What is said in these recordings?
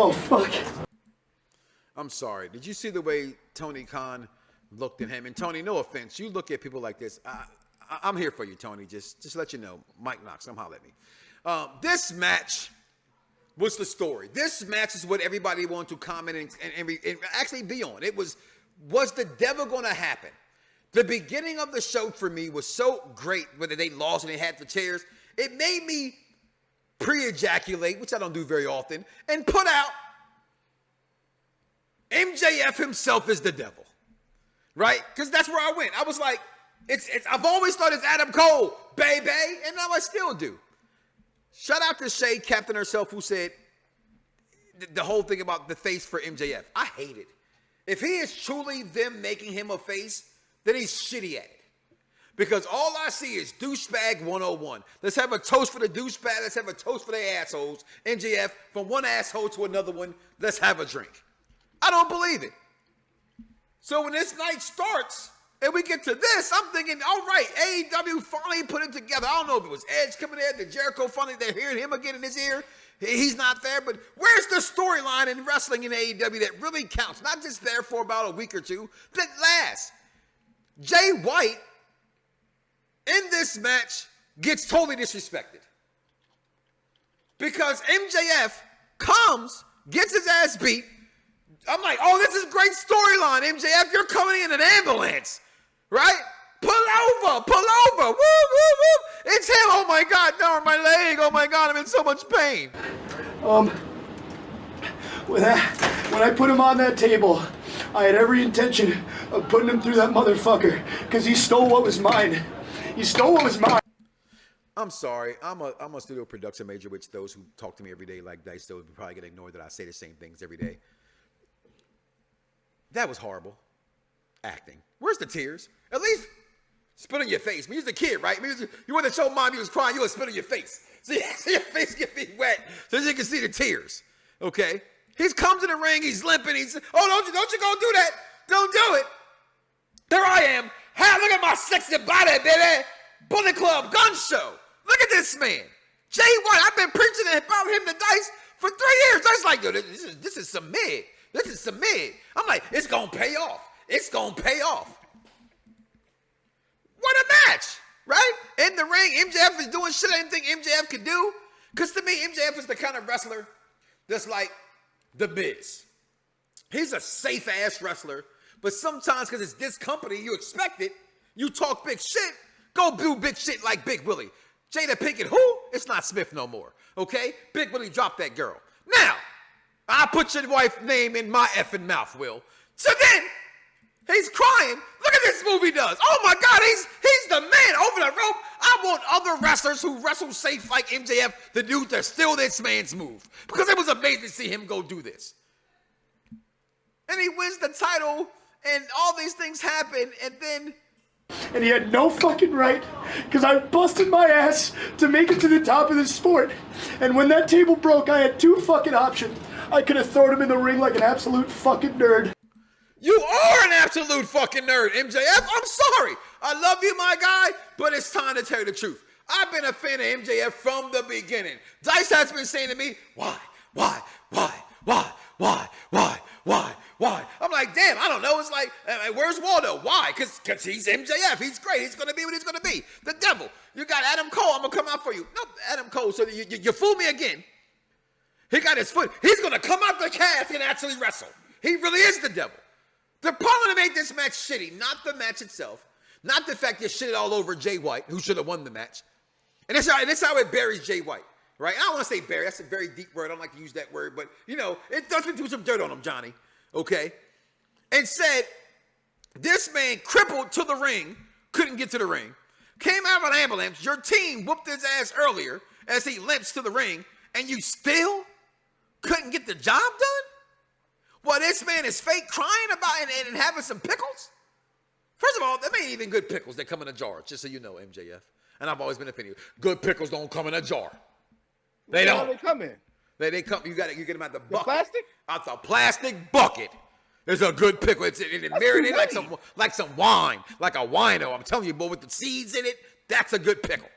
Oh, fuck. I'm sorry. Did you see the way Tony Khan looked at him? And Tony, no offense, you look at people like this. I'm here for you, Tony. Just let you know. Mike Knoxxx, come holler at me. This match was the story. This match is what everybody wanted to comment and actually be on. It was the devil going to happen? The beginning of the show for me was so great, whether they lost and they had the chairs. It made me pre-ejaculate, which I don't do very often, and put out MJF himself is the devil, right? Because that's where I went. I was like, I've always thought it's Adam Cole, baby, and now I still do. Shout out to Shay, Captain herself, who said the whole thing about the face for MJF. I hate it. If he is truly them making him a face, then he's shitty at it. Because all I see is douchebag 101. Let's have a toast for the douchebag. Let's have a toast for the assholes. MJF, from one asshole to another one, let's have a drink. I don't believe it. So when this night starts and we get to this, I'm thinking, all right, AEW finally put it together. I don't know if it was Edge coming there, the Jericho finally, they're hearing him again in his ear. He's not there, but where's the storyline in wrestling in AEW that really counts? Not just there for about a week or two, that lasts. Jay White, in this match, gets totally disrespected. Because MJF comes, gets his ass beat. I'm like, oh, this is a great storyline, MJF. You're coming in an ambulance, right? Pull over, woo, woo, woo. It's him, oh my God, no, my leg, oh my God, I'm in so much pain. When I put him on that table, I had every intention of putting him through that motherfucker, because he stole what was mine. He stole what was mine. I'm sorry, I'm a studio production major, which those who talk to me every day like Dice, those would probably get ignored that I say the same things every day. That was horrible acting. Where's the tears? At least spit on your face. I mean, he was a kid, right? I mean, you want to show mom he was crying, you would spit on your face. See your face get be wet so you can see the tears. Okay? He comes in the ring, he's limping, he's, oh, don't you go do that. Don't do it. There I am. Hey, look at my sexy body, baby. Bullet Club gun show. Look at this man. Jay White, I've been preaching about him to Dice for 3 years. Dice like, yo, this is some mid. This is some mid. I'm like, it's going to pay off. It's going to pay off. What a match, right? In the ring, MJF is doing shit I didn't think MJF could do. Because to me, MJF is the kind of wrestler that's like The Miz. He's a safe-ass wrestler, but sometimes because it's this company, you expect it, you talk big shit, go do big shit like Big Willie. Jada Pinkett, who? It's not Smith no more, okay? Big Willie dropped that girl. Now, I put your wife's name in my effing mouth, Will. So then, he's crying. Look at this move he does. Oh my God, he's the man over the rope. I want other wrestlers who wrestle safe like MJF to do to steal this man's move. Because it was amazing to see him go do this. And he wins the title, and all these things happen, and then... And he had no fucking right, because I busted my ass to make it to the top of this sport. And when that table broke, I had two fucking options. I could have thrown him in the ring like an absolute fucking nerd. You are an absolute fucking nerd, MJF. I'm sorry. I love you, my guy, but it's time to tell you the truth. I've been a fan of MJF from the beginning. Dice has been saying to me, why? I'm like, damn, I don't know. It's like, where's Waldo? Why? Because he's MJF. He's great. He's going to be what he's going to be. The devil. You got Adam Cole. I'm going to come out for you. Nope, Adam Cole. So you fool me again. He got his foot. He's going to come out the cast and actually wrestle. He really is the devil. The problem to make this match shitty, not the match itself, not the fact you shit all over Jay White, who should have won the match. And that's how it buries Jay White, right? I don't want to say bury. That's a very deep word. I don't like to use that word, but, you know, it does do some dirt on him, Johnny, okay? And said, this man crippled to the ring, couldn't get to the ring, came out of an ambulance, your team whooped his ass earlier as he limps to the ring, and you still couldn't get the job done? Well, this man is fake crying about and having some pickles? First of all, them ain't even good pickles. They come in a jar, just so you know, MJF. And I've always been a fan of good pickles don't come in a jar. They don't. How they come in? They come. You get them out the bucket. Plastic? Out the plastic bucket. There's a good pickle. It's marinated like some wine, like a wino. I'm telling you, boy, with the seeds in it, that's a good pickle.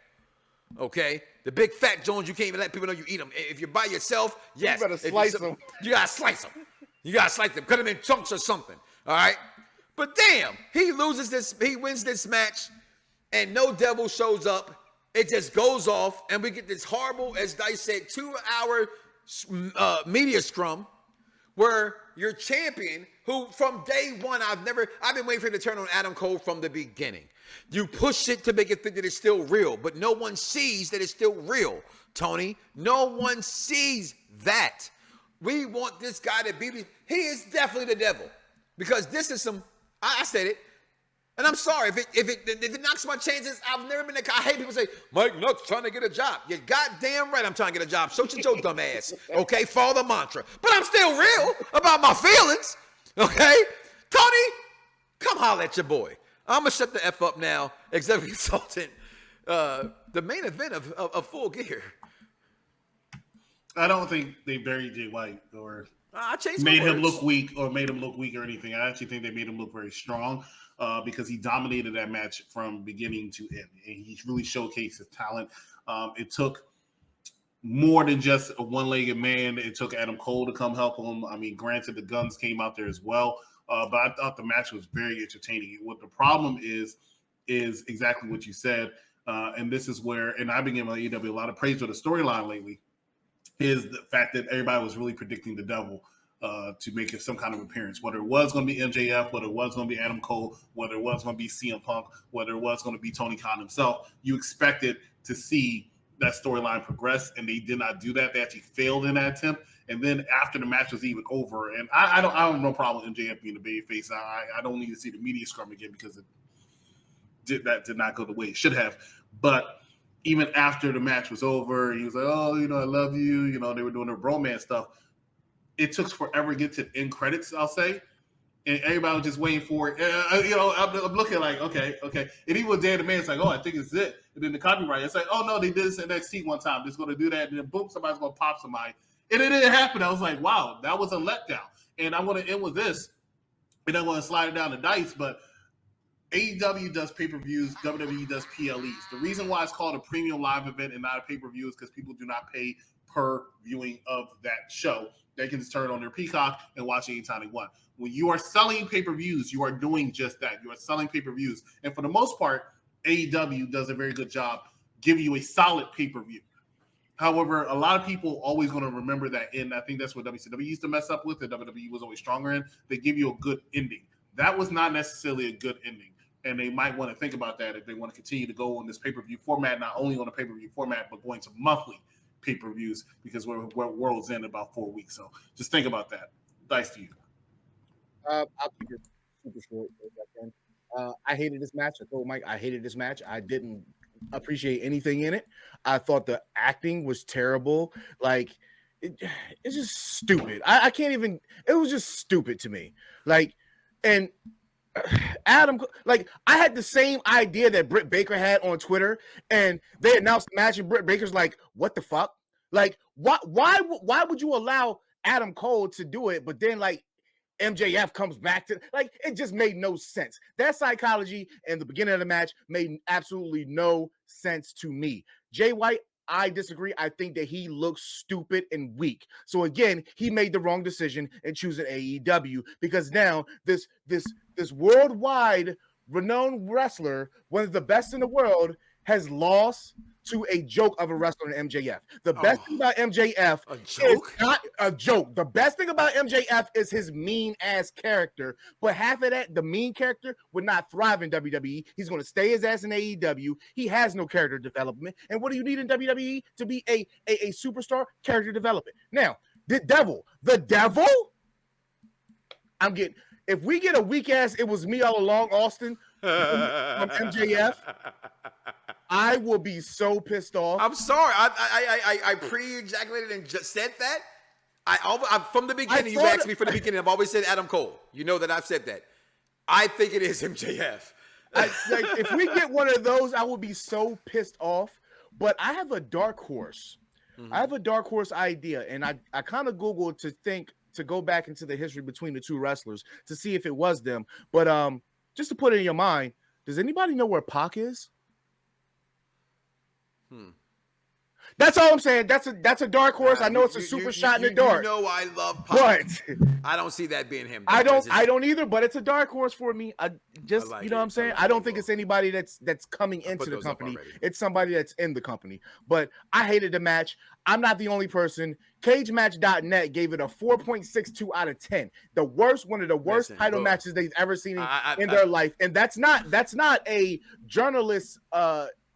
Okay, the big fat Jones, you can't even let people know you eat them. If you're by yourself, yes, You better slice them. You gotta slice them. You gotta slice them, cut them in chunks or something. All right, but damn, he wins this match, and no devil shows up. It just goes off, and we get this horrible, as Dice said, 2-hour media scrum where your champion, who from day one, I've been waiting for him to turn on Adam Cole from the beginning. You push it to make it think that it's still real, but no one sees that it's still real, Tony. No one sees that. We want this guy to be, he is definitely the devil, because this is I said it, and I'm sorry if it knocks my chances. I've never been I hate people say, Mike Knoxxx trying to get a job. You're goddamn right I'm trying to get a job. So should your dumb ass. Okay, follow the mantra. But I'm still real about my feelings. Okay? Tony, come holler at your boy. I'm going to shut the F up now. Executive consultant. The main event of Full Gear. I don't think they buried Jay White or made him look weak or anything. I actually think they made him look very strong. Because he dominated that match from beginning to end. And he really showcased his talent. It took more than just a one-legged man. It took Adam Cole to come help him. I mean, granted, the guns came out there as well. But I thought the match was very entertaining. What the problem is exactly what you said. And this is where, and I've been giving AEW a lot of praise for the storyline lately, is the fact that everybody was really predicting the devil to make it some kind of appearance, whether it was going to be MJF, whether it was going to be Adam Cole, whether it was going to be CM Punk, whether it was going to be Tony Khan himself. You expected to see that storyline progress, and they did not do that. They actually failed in that attempt. And then after the match was even over, and I don't have no problem with MJF being the babyface. I don't need to see the media scrum again because did not go the way it should have. But even after the match was over, he was like, "Oh, I love you." They were doing their bromance stuff. It took forever to get to the end credits, I'll say. And everybody was just waiting for it. I'm looking like, okay. And even with Dan the Man, it's like, oh, I think it's it. And then the copyright, it's like, oh, no, they did this in NXT one time. They're just going to do that. And then, boom, somebody's going to pop somebody. And it didn't happen. I was like, wow, that was a letdown. And I'm going to end with this. And I'm going to slide it down to Dice. But AEW does pay-per-views. WWE does PLEs. The reason why it's called a premium live event and not a pay-per-view is because people do not pay per viewing of that show. They can just turn on their Peacock and watch anytime they want. When you are selling pay-per-views, you are doing just that. You are selling pay-per-views. And for the most part, AEW does a very good job giving you a solid pay-per-view. However, a lot of people always going to remember that end. I think that's what WCW used to mess up with, and WWE was always stronger in. They give you a good ending. That was not necessarily a good ending. And they might want to think about that if they want to continue to go on this pay-per-view format, not only on a pay-per-view format, but going to monthly pay-per-views, because we're World's End in about 4 weeks. So just think about that. Dice to you. I'll keep it super short if I can. I hated this match. I told Mike I hated this match. I didn't appreciate anything in it. I thought the acting was terrible. Like, it's just stupid. I can't even. It was just stupid to me. Like, and Adam, like, I had the same idea that Britt Baker had on Twitter, and they announced the match, and Britt Baker's like, "What the fuck? Like, why would you allow Adam Cole to do it, but then like MJF comes back to, like, it just made no sense. That psychology in the beginning of the match made absolutely no sense to me. Jay White, I disagree. I think that he looks stupid and weak. So again, he made the wrong decision in choosing AEW, because now this worldwide renowned wrestler, one of the best in the world, has lost to a joke of a wrestler in MJF. The best thing about MJF is not a joke. The best thing about MJF is his mean-ass character. But half of that, the mean character, would not thrive in WWE. He's going to stay his ass in AEW. He has no character development. And what do you need in WWE to be a superstar? Character development. Now, the devil, if we get a weak-ass, it was me all along, Austin, from MJF, I will be so pissed off. I'm sorry. I pre-ejaculated and just said that. I from the beginning, you asked me from the beginning, I've always said Adam Cole. You know that I've said that. I think it is MJF. If we get one of those, I will be so pissed off. But I have a dark horse. Mm-hmm. I have a dark horse idea, and I kind of Googled to go back into the history between the two wrestlers to see if it was them. But just to put it in your mind, does anybody know where Pac is? That's all I'm saying. That's a dark horse. I know it's a super shot in the dark. You know I love Pac. But I don't see that being him. I don't either, but it's a dark horse for me. You know what I'm saying? I don't think it's anybody that's coming into the company. It's somebody that's in the company. But I hated the match. I'm not the only person. CageMatch.net gave it a 4.62 out of 10. One of the worst title matches they've ever seen in their life. And that's not a journalist's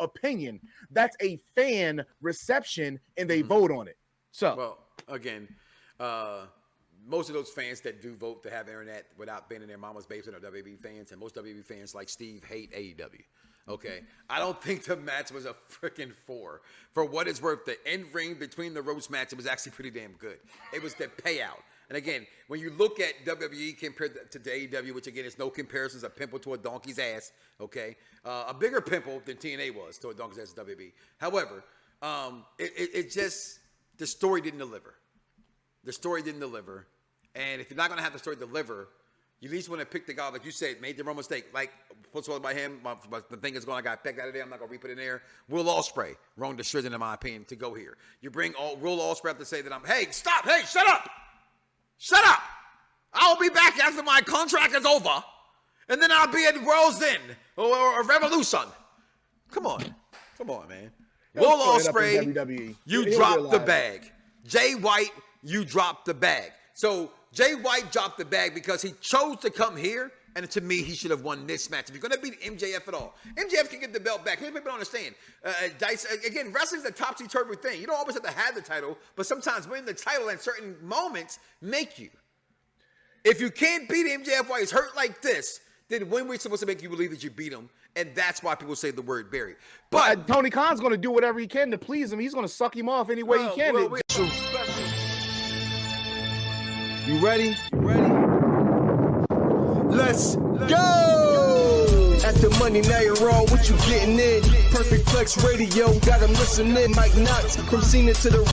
opinion. That's a fan reception, and they vote on it. So, well, again, most of those fans that do vote to have internet without being in their mama's basement are WWE fans, and most WWE fans like Steve hate AEW. Okay, I don't think the match was a freaking 4. For what it's worth, the end ring between the ropes match, it was actually pretty damn good. It was the payout. And again, when you look at WWE compared to AEW, which again is no comparisons, a pimple to a donkey's ass, okay? A bigger pimple than TNA was to a donkey's ass WWE. However, it just, the story didn't deliver. The story didn't deliver. And if you're not going to have the story deliver, you at least want to pick the guy, like you said, made the wrong mistake. Like, what's all by him? The thing is going, I got pegged out of there. I'm not going to re-put it in there. Will Ospreay, wrong decision in my opinion, to go here. You bring Will Ospreay up to say that hey, stop, hey, shut up. Shut up. I'll be back after my contract is over. And then I'll be at World's End or Revolution. Come on, man. Will Ospreay, you dropped the bag. Jay White, you dropped the bag. So Jay White dropped the bag because he chose to come here, and to me, he should have won this match. If you're going to beat MJF at all, MJF can get the belt back. Many people don't understand. Again, wrestling's a topsy-turvy thing. You don't always have to have the title, but sometimes winning the title at certain moments make you. If you can't beat MJF while he's hurt like this, then when we're supposed to make you believe that you beat him, and that's why people say the word Barry. But Tony Khan's going to do whatever he can to please him. He's going to suck him off any way he can. You ready? Let's go! At the money, now you're wrong. What you getting in? Perfect Plex Radio, got 'em listening. Mike Knoxxx, from Cena to the